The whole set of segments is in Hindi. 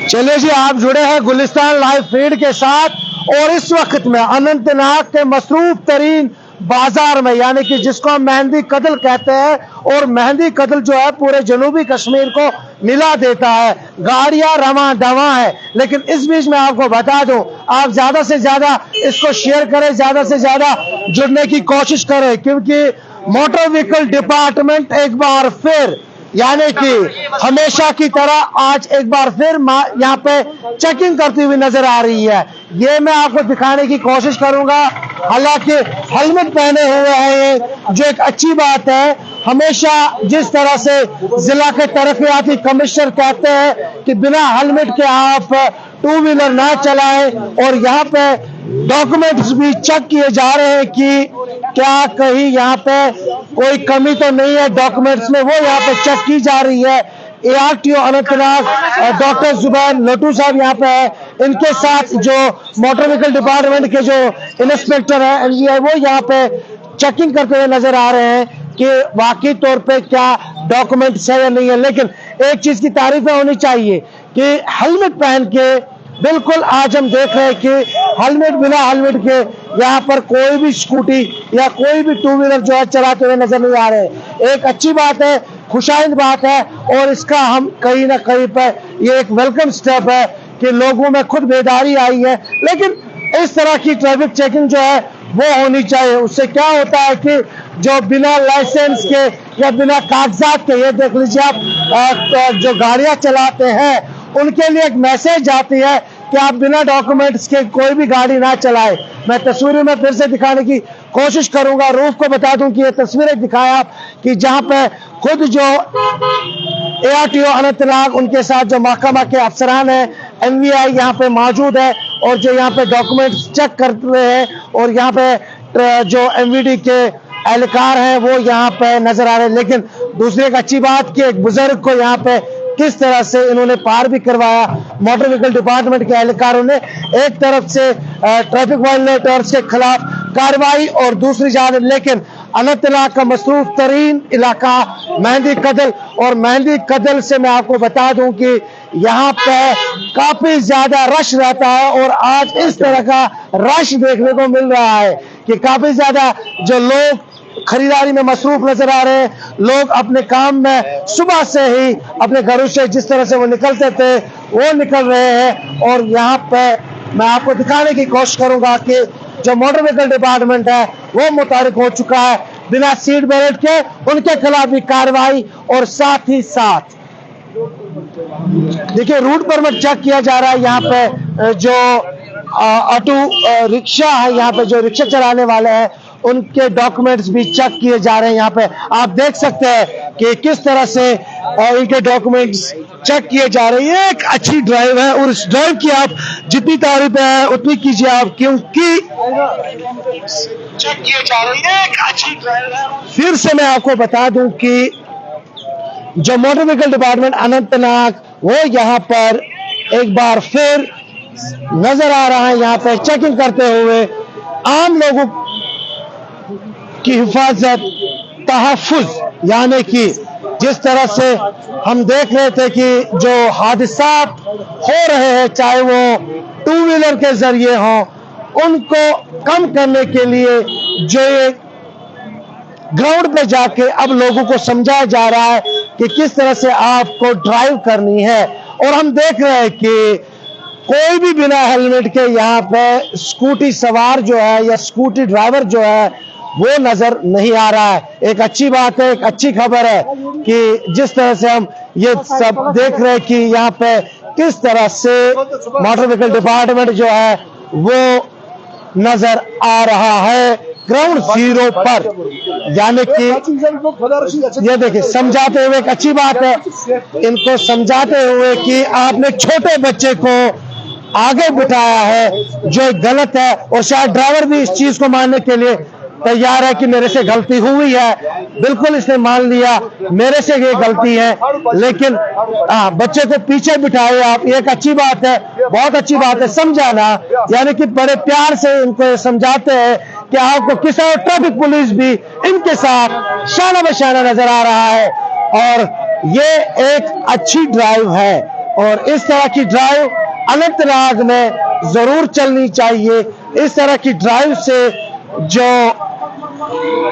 चलिए जी, आप जुड़े हैं गुलिस्तान लाइव फीड के साथ और इस वक्त में अनंतनाग के मसरूफ तरीन बाजार में, यानी कि जिसको हम मेहंदी कदल कहते हैं, और मेहंदी कदल जो है पूरे जनूबी कश्मीर को मिला देता है। गाड़ियां रवां दवा है, लेकिन इस बीच में आपको बता दूं, आप ज्यादा से ज्यादा इसको शेयर करें, ज्यादा से ज्यादा जुड़ने की कोशिश करें, क्योंकि मोटर व्हीकल डिपार्टमेंट एक बार फिर, यानी कि हमेशा की तरह आज एक बार फिर यहाँ पे चेकिंग करती हुई नजर आ रही है। ये मैं आपको दिखाने की कोशिश करूंगा। हालांकि हेलमेट पहने हुए हैं ये, जो एक अच्छी बात है। हमेशा जिस तरह से जिला के तरक्याती कमिश्नर कहते हैं कि बिना हेलमेट के आप टू व्हीलर ना चलाएं, और यहाँ पे डॉक्यूमेंट्स भी चेक किए जा रहे हैं कि क्या कहीं यहाँ पे कोई कमी तो नहीं है डॉक्यूमेंट्स में, वो यहाँ पे चेक की जा रही है। ARTO अनंतनाग डॉक्टर जुबैर लट्टू साहब यहाँ पे है, इनके साथ जो मोटर व्हीकल डिपार्टमेंट के जो इंस्पेक्टर है NVI, वो यहाँ पे चेकिंग करते हुए नजर आ रहे हैं कि वाकई तौर पे क्या डॉक्यूमेंट्स है या नहीं है। लेकिन एक चीज की तारीफ होनी चाहिए कि हेलमेट पहन के, बिल्कुल आज हम देख रहे हैं कि हेलमेट, बिना हेलमेट के यहाँ पर कोई भी स्कूटी या कोई भी टू व्हीलर जो है चलाते हुए नजर नहीं आ रहे। एक अच्छी बात है, खुशाइंद बात है, और इसका हम कहीं ना कहीं पर ये एक वेलकम स्टेप है कि लोगों में खुद बेदारी आई है। लेकिन इस तरह की ट्रैफिक चेकिंग जो है वो होनी चाहिए। उससे क्या होता है कि जो बिना लाइसेंस के या बिना कागजात के, ये देख लीजिए आप, जो गाड़ियां चलाते हैं उनके लिए एक मैसेज जाती है कि आप बिना डॉक्यूमेंट्स के कोई भी गाड़ी ना चलाएं। मैं तस्वीरों में फिर से दिखाने की कोशिश करूंगा। रूफ को बता दूं कि ये तस्वीरें दिखाया आप कि जहां पे खुद जो ARTO अनंतनाग, उनके साथ जो महकमा के अफसरान हैं, NVI यहाँ पे मौजूद है, और जो यहाँ पे डॉक्यूमेंट्स चेक कर रहे हैं, और यहाँ पे जो MVD के एहलकार हैं वो यहाँ पे नजर आ रहे हैं। लेकिन दूसरी एक अच्छी बात कि एक बुजुर्ग को यहाँ पे किस तरह से इन्होंने पार भी करवाया। मोटर व्हीकल डिपार्टमेंट के एहलकारों ने एक तरफ से ट्रैफिक वायलेटर्स के खिलाफ कार्रवाई, और दूसरी जानब लेकिन अनंतनाग का मसरूफ तरीन इलाका मेहंदी कदल, और मेहंदी कदल से मैं आपको बता दूं कि यहाँ पे काफी ज्यादा रश रहता है, और आज इस तरह का रश देखने को मिल रहा है कि काफी ज्यादा जो लोग खरीदारी में मसरूफ नजर आ रहे हैं। लोग अपने काम में सुबह से ही अपने घरों से जिस तरह से वो निकलते थे वो निकल रहे हैं, और यहाँ पे मैं आपको दिखाने की कोशिश करूंगा कि जो मोटर व्हीकल डिपार्टमेंट है वो मुतारिक हो चुका है। बिना सीट बेल्ट के उनके खिलाफ भी कार्रवाई, और साथ ही साथ देखिए रूट परमिट चेक किया जा रहा है। यहाँ पे जो ऑटो रिक्शा है, यहाँ पे जो रिक्शा चलाने वाले हैं उनके डॉक्यूमेंट्स भी चेक किए जा रहे हैं। यहाँ पे आप देख सकते हैं कि किस तरह से इनके डॉक्यूमेंट्स चेक किए जा रहे हैं। एक अच्छी ड्राइव है, और इस ड्राइव की आप जितनी तारीफ है उतनी कीजिए आप, क्योंकि चेक किए जा रही है, एक अच्छी ड्राइव है। फिर से मैं आपको बता दूं कि जो मोटर व्हीकल डिपार्टमेंट अनंतनाग, वो यहाँ पर एक बार फिर नजर आ रहा है, यहाँ पे चेकिंग करते हुए आम लोगों की हिफाजत, तहफ़्फ़ुज़, यानी कि जिस तरह से हम देख रहे थे कि जो हादसात हो रहे हैं, चाहे वो टू व्हीलर के जरिए हों, उनको कम करने के लिए जो ग्राउंड पे जाके अब लोगों को समझाया जा रहा है कि किस तरह से आपको ड्राइव करनी है। और हम देख रहे हैं कि कोई भी बिना हेलमेट के यहाँ पे स्कूटी सवार जो है या स्कूटी ड्राइवर जो है वो नजर नहीं आ रहा है। एक अच्छी बात है, एक अच्छी खबर है कि जिस तरह से हम ये सब देख रहे हैं कि यहाँ पे किस तरह से मोटर व्हीकल डिपार्टमेंट जो है वो नजर आ रहा है ग्राउंड जीरो पर, यानी कि ये देखिए समझाते हुए, एक अच्छी बात है इनको समझाते हुए कि आपने छोटे बच्चे को आगे बिठाया है जो गलत है, और शायद ड्राइवर भी इस चीज को मानने के लिए तैयार है कि मेरे से गलती हुई है। बिल्कुल इसने मान लिया मेरे से ये गलती है, लेकिन बच्चे को पीछे बिठाए आप, एक अच्छी बात है, बहुत अच्छी बात है समझाना, यानी कि बड़े प्यार से इनको समझाते हैं कि आपको किस तरह ट्रैफिक पुलिस भी इनके साथ शाना बशाना नजर आ रहा है। और ये एक अच्छी ड्राइव है और इस तरह की ड्राइव अनंतनाग में जरूर चलनी चाहिए। इस तरह की ड्राइव से जो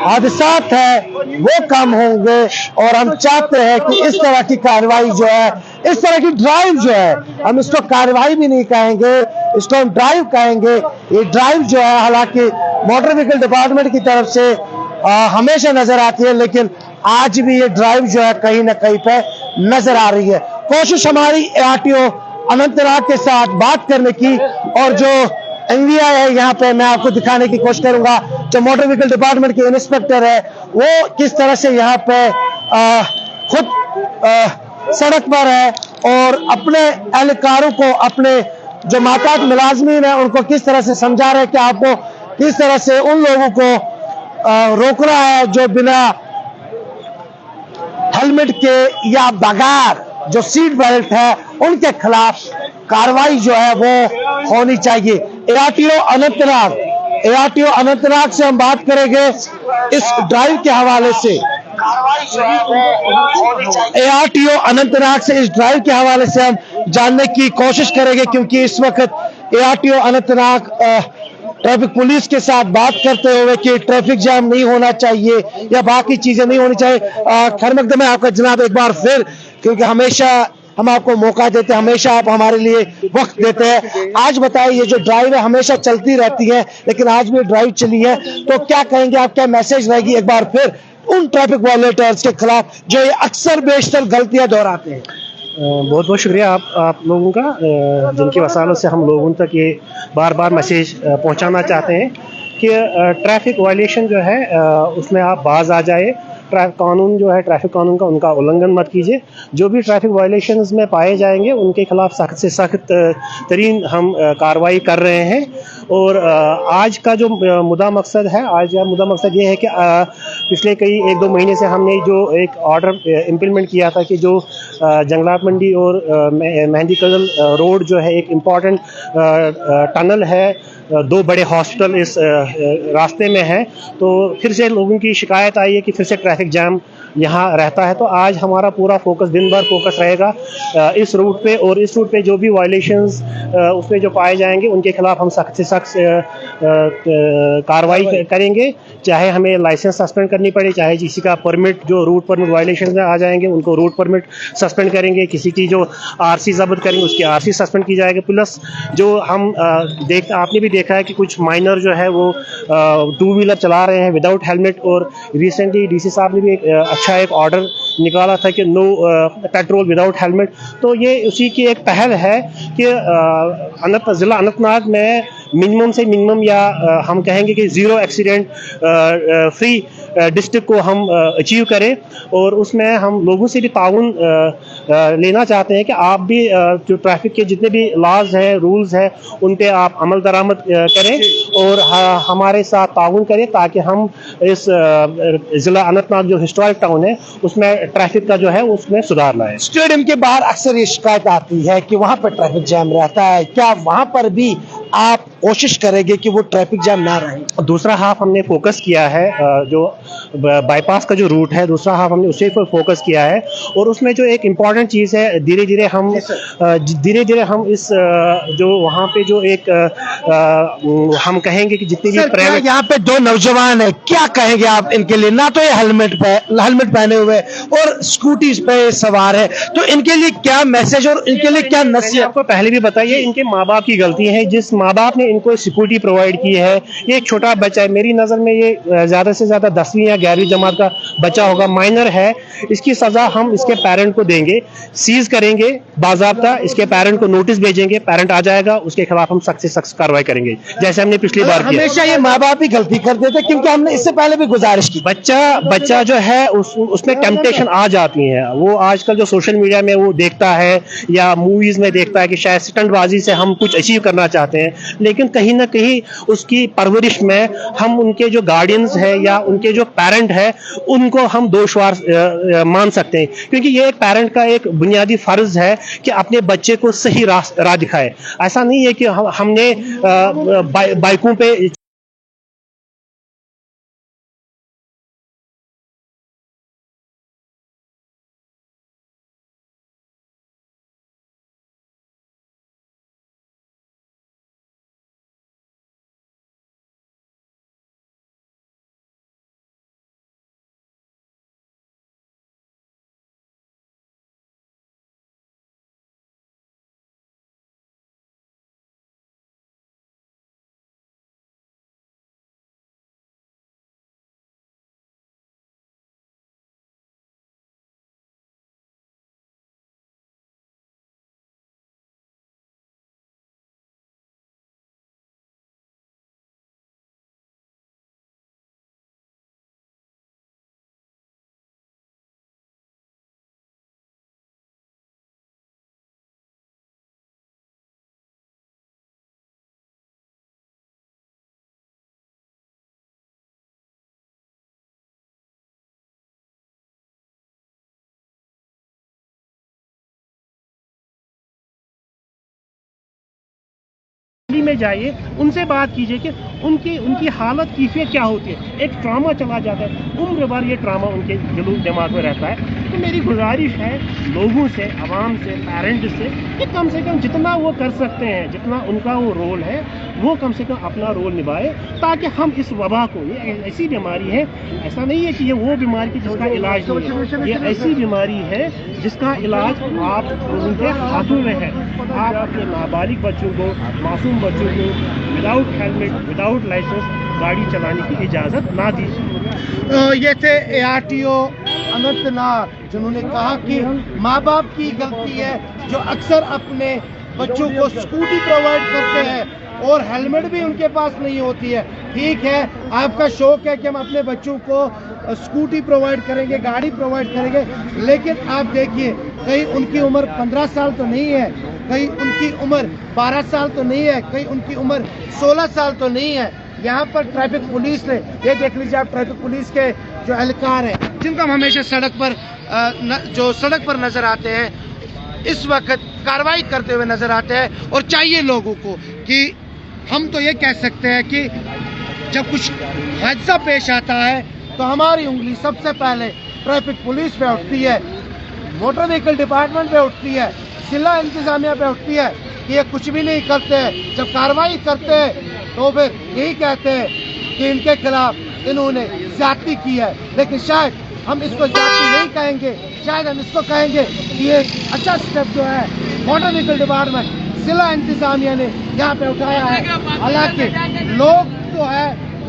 हादसात है वो कम होंगे और हम चाहते हैं कि इस तरह की कार्रवाई जो है, इस तरह की ड्राइव जो है, हम इसको कार्रवाई भी नहीं कहेंगे, इसको हम ड्राइव कहेंगे। ये ड्राइव जो है हालांकि मोटर व्हीकल डिपार्टमेंट की तरफ से हमेशा नजर आती है, लेकिन आज भी ये ड्राइव जो है कहीं ना कहीं पे नजर आ रही है। कोशिश हमारी ARTO अनंतनाग के साथ बात करने की और जो एनवीआई है यहाँ पे मैं आपको दिखाने की कोशिश करूंगा, जो मोटर व्हीकल डिपार्टमेंट के इंस्पेक्टर है वो किस तरह से यहाँ पे खुद सड़क पर है और अपने एहलकारों को, अपने जो माताहत मुलाजमीन है उनको किस तरह से समझा रहे हैं कि आपको किस तरह से उन लोगों को रोकना है जो बिना हेलमेट के या बगैर जो सीट बेल्ट है उनके खिलाफ कार्रवाई जो है वो होनी चाहिए। ARTO अनंतनाग से हम बात करेंगे इस ड्राइव के हवाले से। ARTO अनंतनाग से इस ड्राइव के हवाले से हम जानने की कोशिश करेंगे, क्योंकि इस वक्त ARTO अनंतनाग ट्रैफिक पुलिस के साथ बात करते हुए कि ट्रैफिक जाम नहीं होना चाहिए या बाकी चीजें नहीं होनी चाहिए। खैर मकदम है आपका जनाब एक बार फिर, क्योंकि हमेशा हम आपको मौका देते हैं, हमेशा आप हमारे लिए वक्त देते हैं। आज बताइए, ये जो ड्राइव है हमेशा चलती रहती है लेकिन आज भी ड्राइव चली है, तो क्या कहेंगे आप, क्या मैसेज रहेगी एक बार फिर उन ट्रैफिक वायलेटर्स के खिलाफ जो ये अक्सर बेशतर गलतियां दोहराते हैं? बहुत बहुत शुक्रिया आप लोगों का, जिनकी वसालत से हम लोगों तक ये बार बार मैसेज पहुंचाना चाहते हैं कि ट्रैफिक वायलेशन जो है उसमें आप बाज आ जाए। कानून जो है ट्रैफिक कानून का, उनका उल्लंघन मत कीजिए। जो भी ट्रैफिक वायलेशंस में पाए जाएंगे उनके खिलाफ सख्त से सख्त तरीन हम कार्रवाई कर रहे हैं। और आज का जो मुद्दा मकसद है, मुद्दा मकसद ये है कि पिछले कई 1-2 महीने से हमने जो एक ऑर्डर इम्प्लीमेंट किया था कि जो जंगलात मंडी और मेहंदी कदल रोड जो है एक इम्पॉर्टेंट टनल है, 2 बड़े हॉस्पिटल इस रास्ते में है, तो फिर से लोगों की शिकायत आई है कि फिर से ट्रैफिक जाम यहाँ रहता है। तो आज हमारा पूरा फोकस, दिन भर फोकस रहेगा इस रूट पे, और इस रूट पे जो भी वायलेशंस उसमें जो पाए जाएंगे उनके खिलाफ हम सख्त से सख्त कार्रवाई करेंगे। चाहे हमें लाइसेंस सस्पेंड करनी पड़े, चाहे किसी का परमिट जो रूट परमिट वायलेशन में आ जाएंगे उनको रूट परमिट सस्पेंड करेंगे, किसी की जो RC जब्त करेंगे उसकी RC सस्पेंड की जाएगी। प्लस जो हम आपने भी देखा है कि कुछ माइनर जो है वो 2 व्हीलर चला रहे हैं विदाउट हेलमेट, और रिसेंटली DC साहब ने भी अच्छा एक ऑर्डर निकाला था कि नो पेट्रोल विदाउट हेलमेट। तो ये उसी की एक पहल है कि ज़िला अनंतनाग में मिनिमम से मिनिमम या हम कहेंगे कि 0 एक्सीडेंट फ्री डिस्ट्रिक्ट को हम अचीव करें। और उसमें हम लोगों से भी ताउन लेना चाहते हैं कि आप भी जो ट्रैफिक के जितने भी लॉज हैं, रूल्स हैं, उन पे आप अमल दरामद करें और हमारे साथ ताउन करें, ताकि हम इस ज़िला अनंतनाग जो हिस्टोरिक टाउन है उसमें ट्रैफिक का जो है उसमें सुधार लाएं। स्टेडियम के बाहर अक्सर ये शिकायत आती है कि वहां पर ट्रैफिक जाम रहता है, क्या वहां पर भी आप कोशिश करेंगे कि वो ट्रैफिक जाम ना रहे? दूसरा हाफ हमने फोकस किया है, जो बाईपास का जो रूट है दूसरा हाफ हमने उसे पर फोकस किया है, और उसमें जो एक इम्पॉर्टेंट चीज़ है, धीरे धीरे हम इस जो वहाँ पे जो एक हम कहेंगे कि जितनी भी प्राइवेट, यहाँ पे 2 नौजवान है, क्या कहेंगे आप इनके लिए? ना तो ये हेलमेट पहने हुए और स्कूटी पे सवार है, तो इनके लिए क्या मैसेज और इनके लिए क्या नसीहत? आपको पहले भी बताइए, इनके माँ बाप की गलती है। जिस माँ बाप ने इनको सिक्योरिटी प्रोवाइड की है, ये एक छोटा बच्चा है, मेरी नज़र में ये ज़्यादा से ज़्यादा 10वीं या 11वीं जमात का बच्चा होगा, माइनर है। इसकी सज़ा हम इसके पेरेंट को देंगे, सीज करेंगे बाज़ाब्ता, इसके पेरेंट को नोटिस भेजेंगे, पेरेंट आ जाएगा, उसके खिलाफ हम सख्त से सख्त कार्रवाई करेंगे जैसे हमने पिछली बार किया। हमेशा ये माँ बाप ही गलती कर देते, क्योंकि हमने इससे पहले भी गुजारिश की। बच्चा जो है उसमें टेम्पटेशन आ जाती है, वो आजकल जो सोशल मीडिया में वो देखता है या मूवीज में देखता है कि शायद स्टंटबाजी से हम कुछ अचीव करना चाहते हैं, लेकिन कहीं ना कहीं उसकी परवरिश में हम उनके जो गार्डियंस है या उनके जो पेरेंट है उनको हम दोषवार मान सकते हैं, क्योंकि ये एक पेरेंट का एक बुनियादी फर्ज है कि अपने बच्चे को सही राह दिखाए। ऐसा नहीं है कि हमने बाइकों पे में जाइए, उनसे बात कीजिए कि उनकी हालत कैफियत क्या होती है। एक ट्रामा चला जाता है, उम्र भर ये ट्रामा उनके दिमाग में रहता है। तो मेरी गुजारिश है लोगों से, आवाम से, पेरेंट्स से कम जितना वो कर सकते हैं, जितना उनका वो रोल है, वो कम से कम अपना रोल निभाए, ताकि हम इस वबा को, ये ऐसी बीमारी है, ऐसा नहीं है कि ये वो बीमारी की जिसका इलाज नहीं है, ये ऐसी बीमारी है जिसका इलाज आप उनके हाथों में है। आप अपने नाबालिग बच्चों को, मासूम बच्चों को विदाउट हेलमेट, विदाउट लाइसेंस गाड़ी चलाने की इजाज़त ना दीजिए। ये थे ARTO अनंतनाग, जिन्होंने कहा कि माँ बाप की गलती है जो अक्सर अपने बच्चों को स्कूटी प्रोवाइड करते हैं और हेलमेट भी उनके पास नहीं होती है। ठीक है, आपका शौक है कि हम अपने बच्चों को स्कूटी प्रोवाइड करेंगे, गाड़ी प्रोवाइड करेंगे, लेकिन आप देखिए कहीं उनकी उम्र 15 साल तो नहीं है, कहीं उनकी उम्र 12 साल तो नहीं है, कहीं उनकी उम्र 16 साल तो नहीं है। यहाँ पर ट्रैफिक पुलिस ने, ये देख लीजिए आप, ट्रैफिक पुलिस के जो एहलकार हैं, जिनको हम हमेशा सड़क पर नजर आते हैं, इस वक्त कार्रवाई करते हुए नजर आते हैं। और चाहिए लोगों को कि हम तो ये कह सकते हैं कि जब कुछ हादसा पेश आता है तो हमारी उंगली सबसे पहले ट्रैफिक पुलिस पे उठती है, मोटर व्हीकल डिपार्टमेंट पे उठती है, जिला इंतजामिया पे उठती है कि ये कुछ भी नहीं करते हैं। जब कार्रवाई करते हैं तो फिर यही कहते हैं कि इनके खिलाफ इन्होंने ज्यादती की है। लेकिन शायद हम इसको ज्यादती नहीं कहेंगे, शायद हम इसको कहेंगे कि ये अच्छा स्टेप जो है मोटर व्हीकल डिपार्टमेंट, जिला इंतजामिया ने यहाँ पे उठाया है। हालांकि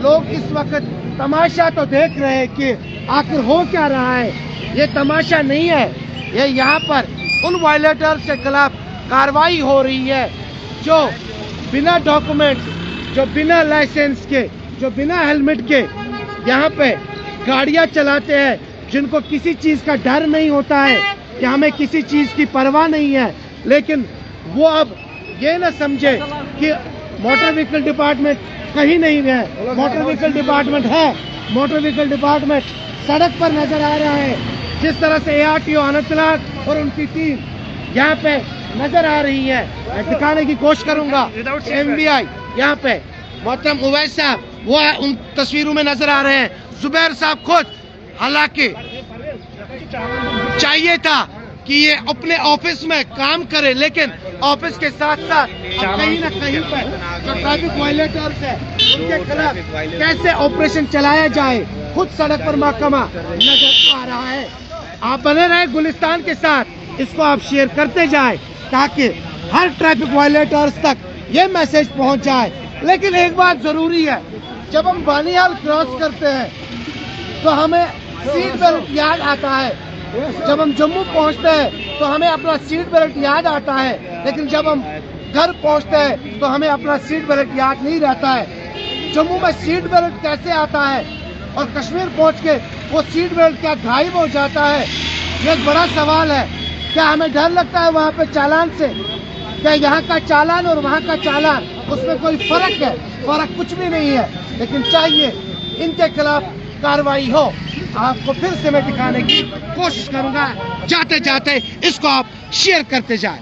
लोग इस वक्त तमाशा तो देख रहे हैं कि आखिर हो क्या रहा है। ये तमाशा नहीं है, ये यहाँ पर उन वायलेटर्स के खिलाफ कार्रवाई हो रही है जो बिना डॉक्यूमेंट्स, जो बिना लाइसेंस के, जो बिना हेलमेट के यहाँ पे गाड़ियाँ चलाते हैं, जिनको किसी चीज का डर नहीं होता है, कि हमें किसी चीज की परवाह नहीं है। लेकिन वो अब ये ना समझे कि मोटर व्हीकल डिपार्टमेंट कहीं नहीं है, मोटर व्हीकल डिपार्टमेंट है, मोटर व्हीकल डिपार्टमेंट सड़क पर नजर आ रहा है। जिस तरह से ARTO अनंतनाग और उनकी टीम यहाँ पे नजर आ रही है, मैं दिखाने की कोशिश करूंगा। MVI यहाँ पे मोहतरम उवैस साहब वो उन तस्वीरों में नजर आ रहे हैं, जुबैर साहब खुद। हालांकि चाहिए था कि ये अपने ऑफिस में काम करे, लेकिन ऑफिस के साथ साथ कहीं ना कहीं पर जो ट्रैफिक वायलेटर्स है उनके खिलाफ कैसे ऑपरेशन चलाया जाए, खुद सड़क पर महकमा नजर आ रहा है। आप बने रहे गुलिस्तान के साथ, इसको आप शेयर करते जाए ताकि हर ट्रैफिक वायलेटर्स तक ये मैसेज पहुंच जाए। लेकिन एक बात जरूरी है, जब हम बानियाल क्रॉस करते हैं तो हमें सीट बेल्ट याद आता है, जब हम जम्मू पहुंचते हैं तो हमें अपना सीट बेल्ट याद आता है, लेकिन जब हम घर पहुंचते हैं तो हमें अपना सीट बेल्ट याद नहीं रहता है। जम्मू में सीट बेल्ट कैसे आता है और कश्मीर पहुंच के वो सीट बेल्ट क्या गायब हो जाता है, ये एक बड़ा सवाल है। क्या हमें डर लगता है वहाँ पे चालान से? क्या यहाँ का चालान और वहाँ का चालान, उसमें कोई फर्क है? फर्क कुछ भी नहीं है। लेकिन चाहिए इनके खिलाफ कार्रवाई हो। आपको फिर से मैं दिखाने की कोशिश करूंगा, जाते जाते इसको आप शेयर करते जाए।